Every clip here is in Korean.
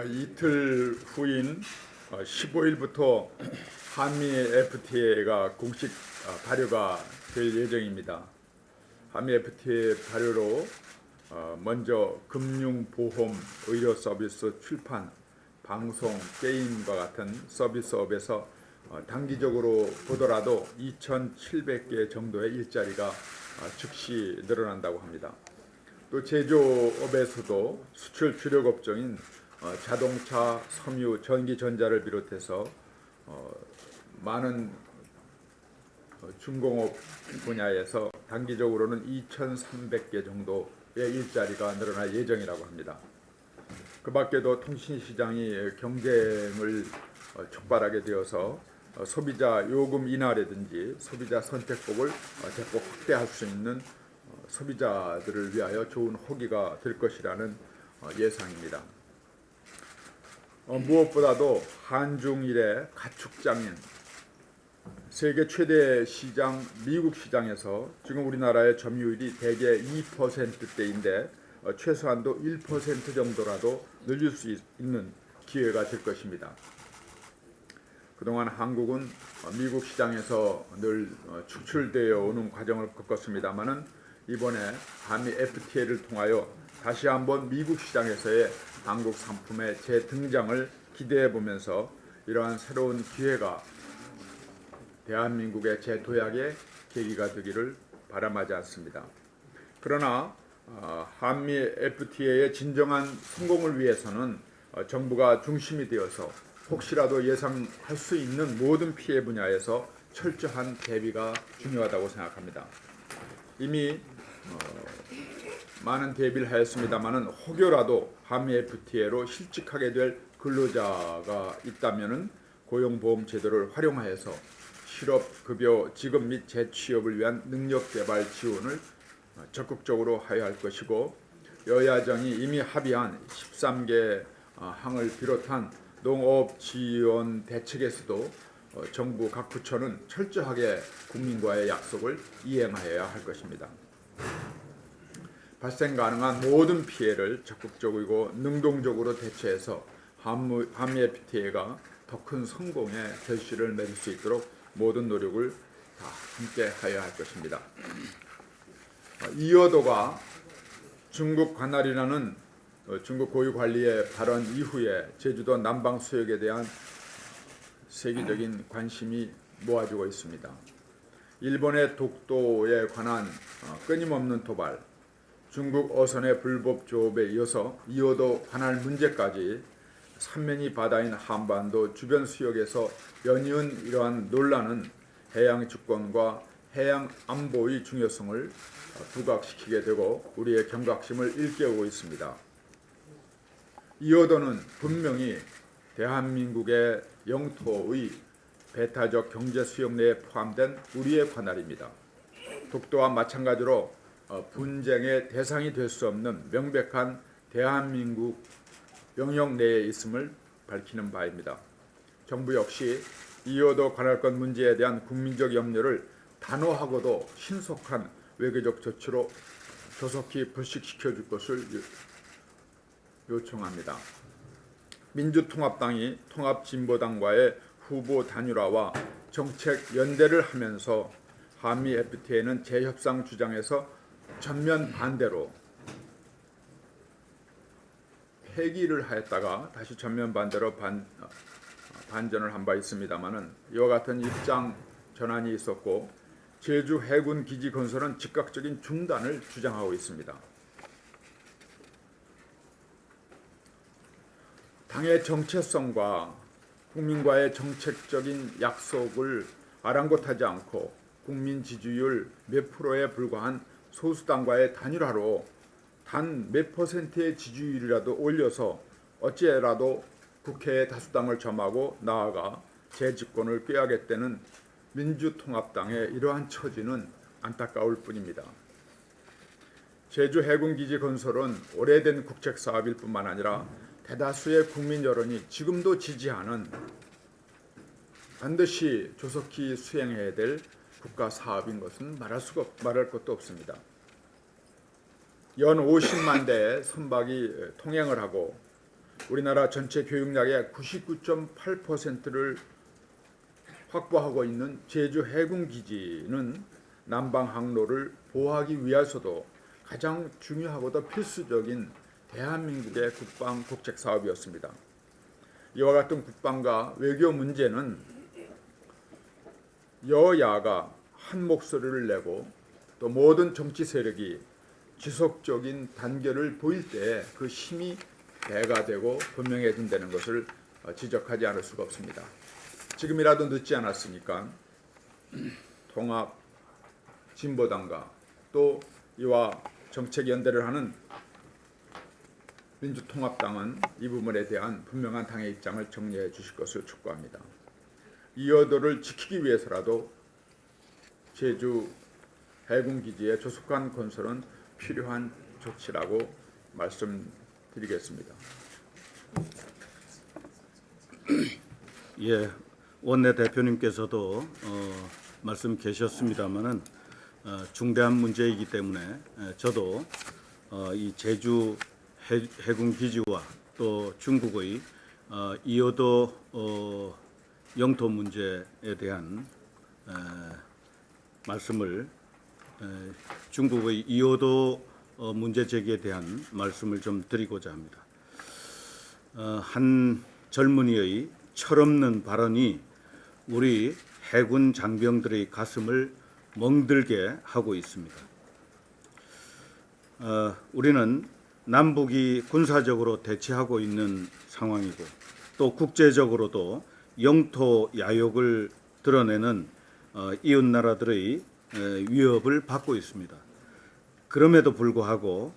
이틀 후인 15일부터 한미 FTA가 공식 발효가 될 예정입니다. 한미 FTA 발효로 먼저 금융, 보험, 의료 서비스, 출판, 방송, 게임과 같은 서비스업에서 단기적으로 보더라도 2,700개 정도의 일자리가 즉시 늘어난다고 합니다. 또 제조업에서도 수출 주력 업종인 자동차, 섬유, 전기전자를 비롯해서 많은 중공업 분야에서 단기적으로는 2,300개 정도의 일자리가 늘어날 예정이라고 합니다. 그 밖에도 통신시장이 경쟁을 촉발하게 되어서 소비자 요금 인하라든지 소비자 선택폭을 대폭 확대할 수 있는 소비자들을 위하여 좋은 호기가 될 것이라는 예상입니다. 무엇보다도 한중일의 가축장인 세계 최대 시장 미국 시장에서 지금 우리나라의 점유율이 대개 2%대인데 최소한도 1% 정도라도 늘릴 수 있는 기회가 될 것입니다. 그동안 한국은 미국 시장에서 늘 축출되어 오는 과정을 겪었습니다마는 이번에 한미 FTA를 통하여 다시 한번 미국 시장에서의 한국 상품의 재등장을 기대해 보면서 이러한 새로운 기회가 대한민국의 재도약의 계기가 되기를 바람하지 않습니다. 그러나 한미 FTA의 진정한 성공을 위해서는 정부가 중심이 되어서 혹시라도 예상할 수 있는 모든 피해 분야에서 철저한 대비가 중요하다고 생각합니다. 이미 많은 대비를 하였습니다마는 혹여라도 한미 FTA로 실직하게 될 근로자가 있다면은 고용보험 제도를 활용하여서 실업급여 지급 및 재취업을 위한 능력개발 지원을 적극적으로 하여야 할 것이고, 여야정이 이미 합의한 13개 항을 비롯한 농업 지원 대책에서도 정부 각 부처는 철저하게 국민과의 약속을 이행하여야 할 것입니다. 발생 가능한 모든 피해를 적극적이고 능동적으로 대처해서 한미 FTA가 더 큰 성공의 결실을 맺을 수 있도록 모든 노력을 다 함께 하여야 할 것입니다. 이어도가 중국 관할이라는 중국 고유 관리의 발언 이후에 제주도 남방 수역에 대한 세계적인 관심이 모아지고 있습니다. 일본의 독도에 관한 끊임없는 도발, 중국 어선의 불법 조업에 이어서 이어도 관할 문제까지 삼면이 바다인 한반도 주변 수역에서 연이은 이러한 논란은 해양 주권과 해양 안보의 중요성을 부각시키게 되고 우리의 경각심을 일깨우고 있습니다. 이어도는 분명히 대한민국의 영토의 배타적 경제 수역 내에 포함된 우리의 관할입니다. 독도와 마찬가지로 분쟁의 대상이 될 수 없는 명백한 대한민국 영역 내에 있음을 밝히는 바입니다. 정부 역시 이어도 관할권 문제에 대한 국민적 염려를 단호하고도 신속한 외교적 조치로 조속히 불식시켜 줄 것을 요청합니다. 민주통합당이 통합진보당과의 후보 단일화와 정책 연대를 하면서 한미 FTA는 재협상 주장에서 전면 반대로 폐기를 하였다가 다시 전면 반대로 반전을 한 바 있습니다마는 이와 같은 입장 전환이 있었고 제주 해군 기지 건설은 즉각적인 중단을 주장하고 있습니다. 당의 정체성과 국민과의 정책적인 약속을 아랑곳하지 않고 국민 지지율 몇 프로에 불과한 소수당과의 단일화로 단 몇 퍼센트의 지지율이라도 올려서 어찌라도 국회의 다수당을 점하고 나아가 재집권을 꾀하겠다는 민주통합당의 이러한 처지는 안타까울 뿐입니다. 제주 해군기지 건설은 오래된 국책사업일 뿐만 아니라 대다수의 국민 여론이 지금도 지지하는 반드시 조속히 수행해야 될 국가 사업인 것은 말할 것도 없습니다. 연 50만 대의 선박이 통행을 하고 우리나라 전체 교육량의 99.8%를 확보하고 있는 제주 해군기지는 남방 항로를 보호하기 위해서도 가장 중요하고도 필수적인 대한민국의 국방 국책 사업이었습니다. 이와 같은 국방과 외교 문제는 여야가 한 목소리를 내고 또 모든 정치 세력이 지속적인 단결을 보일 때 그 힘이 배가 되고 분명해진다는 것을 지적하지 않을 수가 없습니다. 지금이라도 늦지 않았으니까 통합 진보당과 또 이와 정책 연대를 하는 민주통합당은 이 부분에 대한 분명한 당의 입장을 정리해 주실 것을 촉구합니다. 이어도를 지키기 위해서라도 제주 해군기지의 조속한 건설은 필요한 조치라고 말씀드리겠습니다. 예, 원내대표님께서도 말씀 계셨습니다마는 중대한 문제이기 때문에 저도 이 제주 해군기지와 또 중국의 이어도 영토 문제에 대한 말씀을 중국의 이어도 문제 제기에 대한 말씀을 좀 드리고자 합니다. 한 젊은이의 철없는 발언이 우리 해군 장병들의 가슴을 멍들게 하고 있습니다. 우리는 남북이 군사적으로 대치하고 있는 상황이고 또 국제적으로도 영토 야욕을 드러내는 이웃 나라들의 위협을 받고 있습니다. 그럼에도 불구하고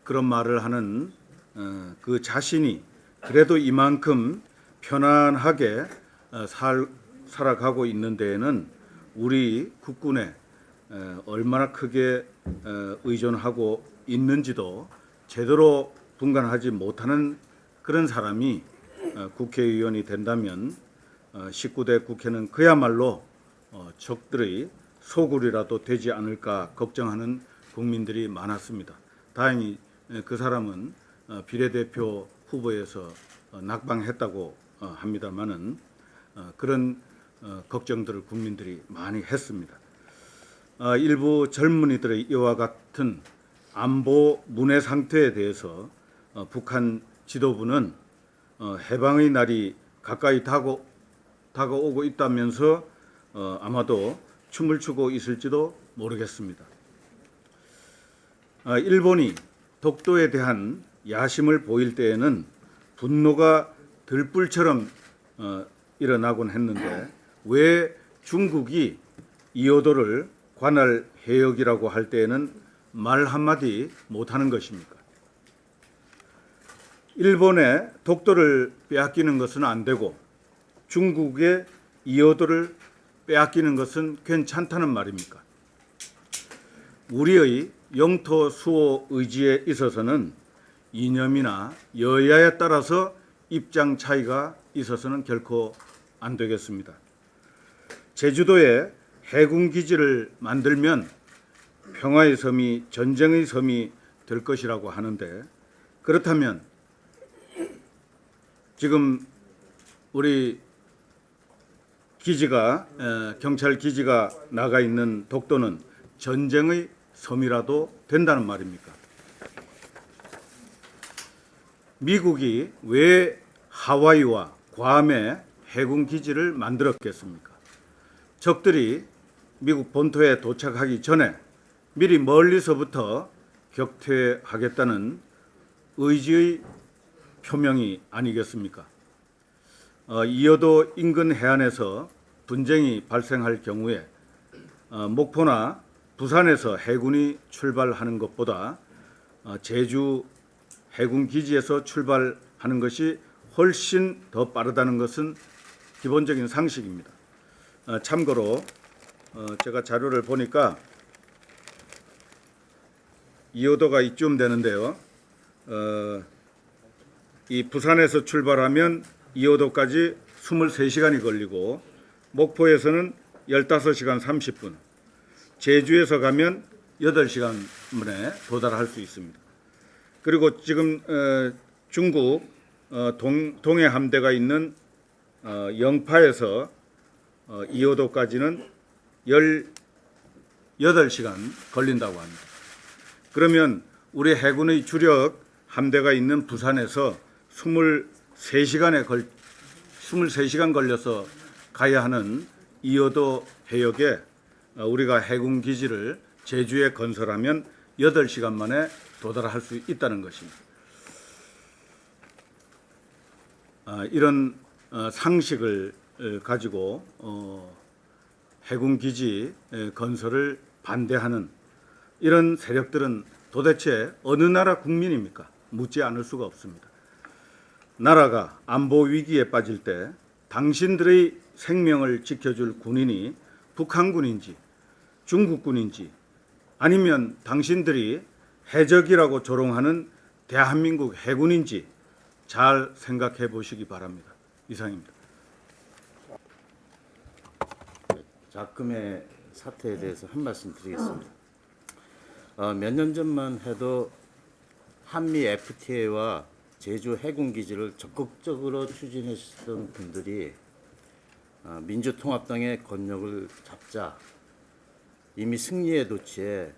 그런 말을 하는 그 자신이 그래도 이만큼 편안하게 살아가고 있는 데에는 우리 국군에 얼마나 크게 의존하고 있는지도 제대로 분간하지 못하는 그런 사람이 국회의원이 된다면 19대 국회는 그야말로 적들의 소굴이라도 되지 않을까 걱정하는 국민들이 많았습니다. 다행히 그 사람은 비례대표 후보에서 낙방했다고 합니다마는 그런 걱정들을 국민들이 많이 했습니다. 일부 젊은이들의 이와 같은 안보 문외 상태에 대해서 북한 지도부는 해방의 날이 가까이 다가오고 있다면서 아마도 춤을 추고 있을지도 모르겠습니다. 일본이 독도에 대한 야심을 보일 때에는 분노가 들불처럼 일어나곤 했는데 왜 중국이 이어도를 관할 해역이라고 할 때에는 말 한마디 못하는 것입니까? 일본의 독도를 빼앗기는 것은 안 되고 중국의 이어도를 빼앗기는 것은 괜찮다는 말입니까? 우리의 영토 수호 의지에 있어서는 이념이나 여야에 따라서 입장 차이가 있어서는 결코 안 되겠습니다. 제주도에 해군기지를 만들면 평화의 섬이 전쟁의 섬이 될 것이라고 하는데 그렇다면 지금 우리 기지가 경찰 기지가 나가 있는 독도는 전쟁의 섬이라도 된다는 말입니까? 미국이 왜 하와이와 괌에 해군 기지를 만들었겠습니까? 적들이 미국 본토에 도착하기 전에 미리 멀리서부터 격퇴하겠다는 의지의 표명이 아니겠습니까? 이어도 인근 해안에서 분쟁이 발생할 경우에 목포나 부산에서 해군이 출발하는 것보다 제주 해군 기지에서 출발하는 것이 훨씬 더 빠르다는 것은 기본적인 상식입니다. 참고로 제가 자료를 보니까 이어도가 이쯤 되는데요. 이 부산에서 출발하면 이어도까지 23시간이 걸리고 목포에서는 15시간 30분, 제주에서 가면 8시간 만에 도달할 수 있습니다. 그리고 지금 중국 동해 함대가 있는 영파에서 이호도까지는 18시간 걸린다고 합니다. 그러면 우리 해군의 주력 함대가 있는 부산에서 23시간 걸려서 가야 하는 이호도 해역에 우리가 해군 기지를 제주에 건설하면 8시간 만에 도달할 수 있다는 것입니다. 이런 상식을 가지고 해군 기지 건설을 반대하는 이런 세력들은 도대체 어느 나라 국민입니까? 묻지 않을 수가 없습니다. 나라가 안보 위기에 빠질 때 당신들의 생명을 지켜줄 군인이 북한군인지 중국군인지 아니면 당신들이 해적이라고 조롱하는 대한민국 해군인지 잘 생각해 보시기 바랍니다. 이상입니다. 작금의 사태에 대해서 한 말씀 드리겠습니다. 몇 년 전만 해도 한미 FTA와 제주 해군기지를 적극적으로 추진했던 분들이 민주통합당의 권력을 잡자 이미 승리에 도취해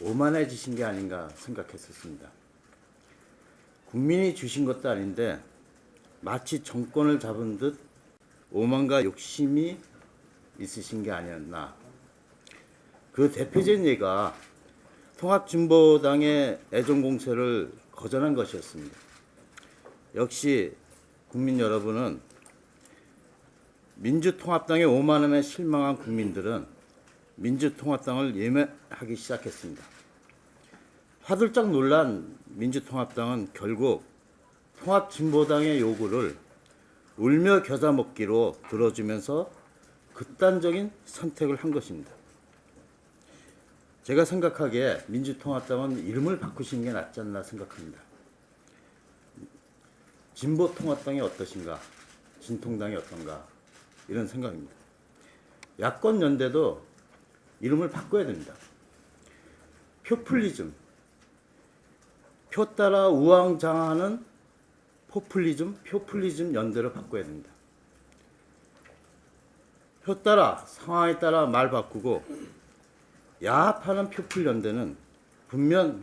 오만해지신 게 아닌가 생각했었습니다. 국민이 주신 것도 아닌데 마치 정권을 잡은 듯 오만과 욕심이 있으신 게 아니었나. 그 대표적인 예가 통합진보당의 애정공세를 거절한 것이었습니다. 역시 국민 여러분은 민주통합당의 오만함에 실망한 국민들은 민주통합당을 예매하기 시작했습니다. 화들짝 놀란 민주통합당은 결국 통합진보당의 요구를 울며 겨자 먹기로 들어주면서 극단적인 선택을 한 것입니다. 제가 생각하기에 민주통합당은 이름을 바꾸시는 게 낫지 않나 생각합니다. 진보통합당이 어떠신가, 진통당이 어떤가 이런 생각입니다. 야권연대도 이름을 바꿔야 됩니다. 표퓰리즘, 표 따라 우왕좌왕하는 표퓰리즘 연대로 바꿔야 됩니다. 표 따라 상황에 따라 말 바꾸고 야합하는 표퓰 연대는 분명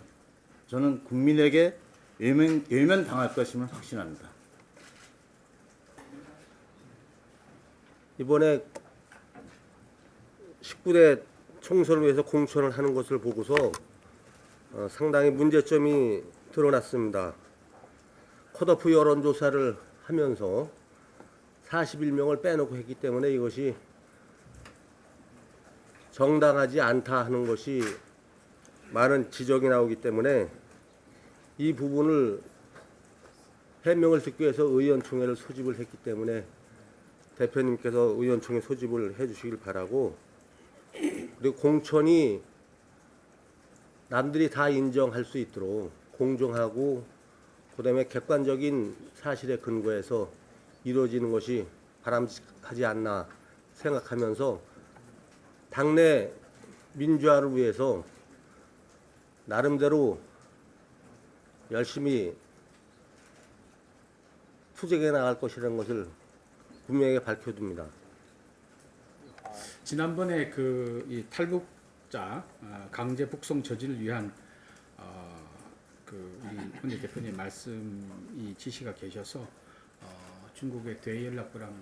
저는 국민에게 외면당할 것임을 확신합니다. 이번에 19대 총선을 위해서 공천을 하는 것을 보고서 상당히 문제점이 드러났습니다. 컷오프 여론조사를 하면서 41명을 빼놓고 했기 때문에 이것이 정당하지 않다 하는 것이 많은 지적이 나오기 때문에 이 부분을 해명을 듣기 위해서 의원총회를 소집을 했기 때문에 대표님께서 의원총회 소집을 해주시길 바라고, 그리고 공천이 남들이 다 인정할 수 있도록 공정하고 그다음에 객관적인 사실에 근거해서 이루어지는 것이 바람직하지 않나 생각하면서 당내 민주화를 위해서 나름대로 열심히 투쟁해 나갈 것이라는 것을 분명하게 밝혀둡니다. 지난번에 이 탈북자 강제 북송 저지를 위한 우리 원내 대표님 말씀이 지시가 계셔서 중국의 대연락부랑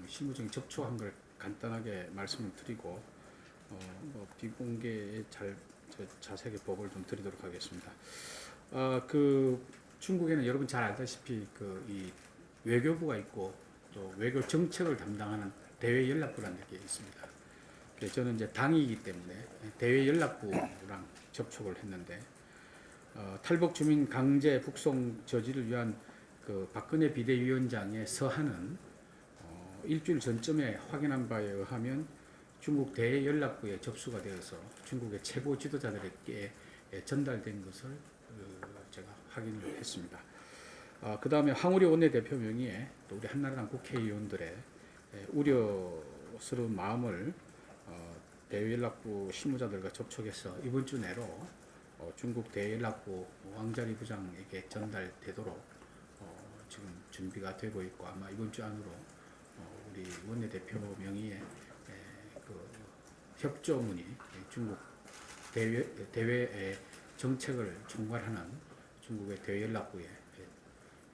실무적인 접촉한 걸 간단하게 말씀을 드리고 비공개에 자세하게 보고를 좀 드리도록 하겠습니다. 중국에는 여러분 잘 알다시피 이 외교부가 있고 또 외교 정책을 담당하는 대외연락부라는 게 있습니다. 그래서 저는 이제 당이기 때문에 대외연락부랑 접촉을 했는데 탈북 주민 강제 북송 저지를 위한 박근혜 비대위원장의 서한은 일주일 전쯤에 확인한 바에 의하면 중국 대연락부에 접수가 되어서 중국의 최고 지도자들에게 전달된 것을 제가 확인을 했습니다. 그 다음에 황우리 원내대표 명의의 또 우리 한나라당 국회의원들의 우려스러운 마음을 대연락부 실무자들과 접촉해서 이번 주 내로 중국 대연락부 왕자리 부장에게 전달되도록 지금 준비가 되고 있고 아마 이번 주 안으로 우리 원내대표 명의의 그 협조문이 중국 대외 정책을 총괄하는 중국의 대외연락부에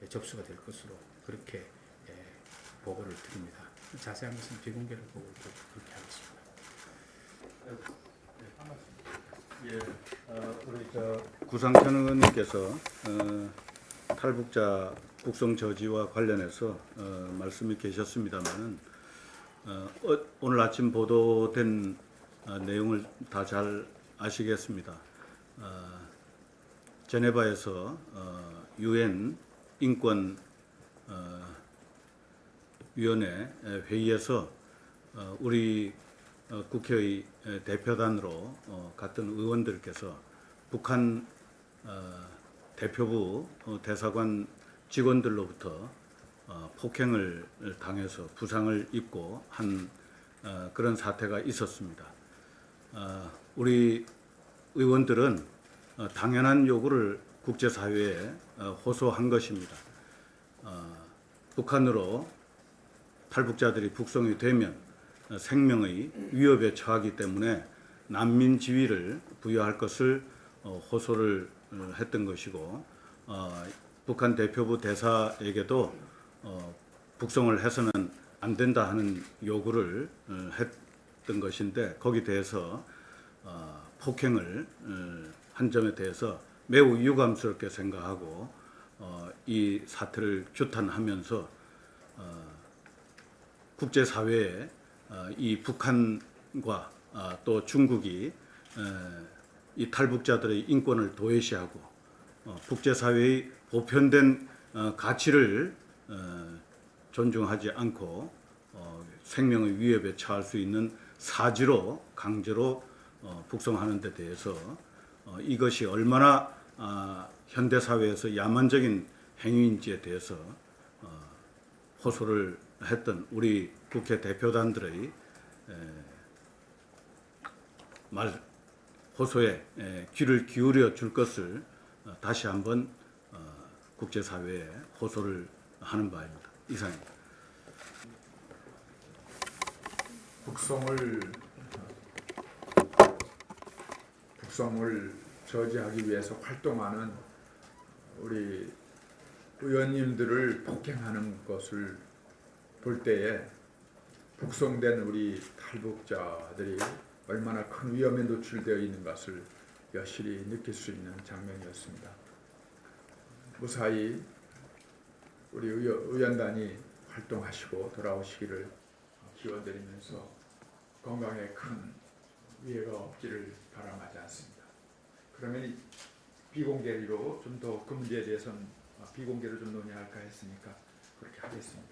접수가 될 것으로 그렇게 보고를 드립니다. 자세한 것은 비공개로 보고를 그렇게 하겠습니다. 우리 구상천 의원님께서 탈북자 북송 저지와 관련해서 말씀이 계셨습니다만은 오늘 아침 보도된 내용을 다 잘 아시겠습니다. 제네바에서 UN 인권 위원회 회의에서 우리 국회의 대표단으로 같은 의원들께서 북한 대표부 대사관 직원들로부터 폭행을 당해서 부상을 입고 한 그런 사태가 있었습니다. 우리 의원들은 당연한 요구를 국제사회에 호소한 것입니다. 북한으로 탈북자들이 북송이 되면 생명의 위협에 처하기 때문에 난민 지위를 부여할 것을 호소를 했던 것이고 북한 대표부 대사에게도 북송을 해서는 안 된다 하는 요구를 했던 것인데 거기에 대해서 폭행을 한 점에 대해서 매우 유감스럽게 생각하고 이 사태를 규탄하면서 국제사회에 이 북한과 또 중국이 이 탈북자들의 인권을 도외시하고 국제사회의 보편된 가치를 존중하지 않고 생명의 위협에 처할 수 있는 사지로 강제로 북송하는 데 대해서 이것이 얼마나 현대사회에서 야만적인 행위인지에 대해서 호소를 했던 우리 국회 대표단들의 호소에 귀를 기울여 줄 것을 다시 한번 국제사회에 호소를 하는 바입니다. 이상입니다. 북송을 저지하기 위해서 활동하는 우리 의원님들을 폭행하는 것을 볼 때에 북송된 우리 탈북자들이 얼마나 큰 위험에 노출되어 있는 것을 여실히 느낄 수 있는 장면이었습니다. 무사히 우리 의원단이 활동하시고 돌아오시기를 기원드리면서 건강에 큰 위해가 없기를 바람하지 않습니다. 그러면 비공개로 좀 더 그 문제에 대해서는 비공개로 좀 논의할까 했으니까 그렇게 하겠습니다.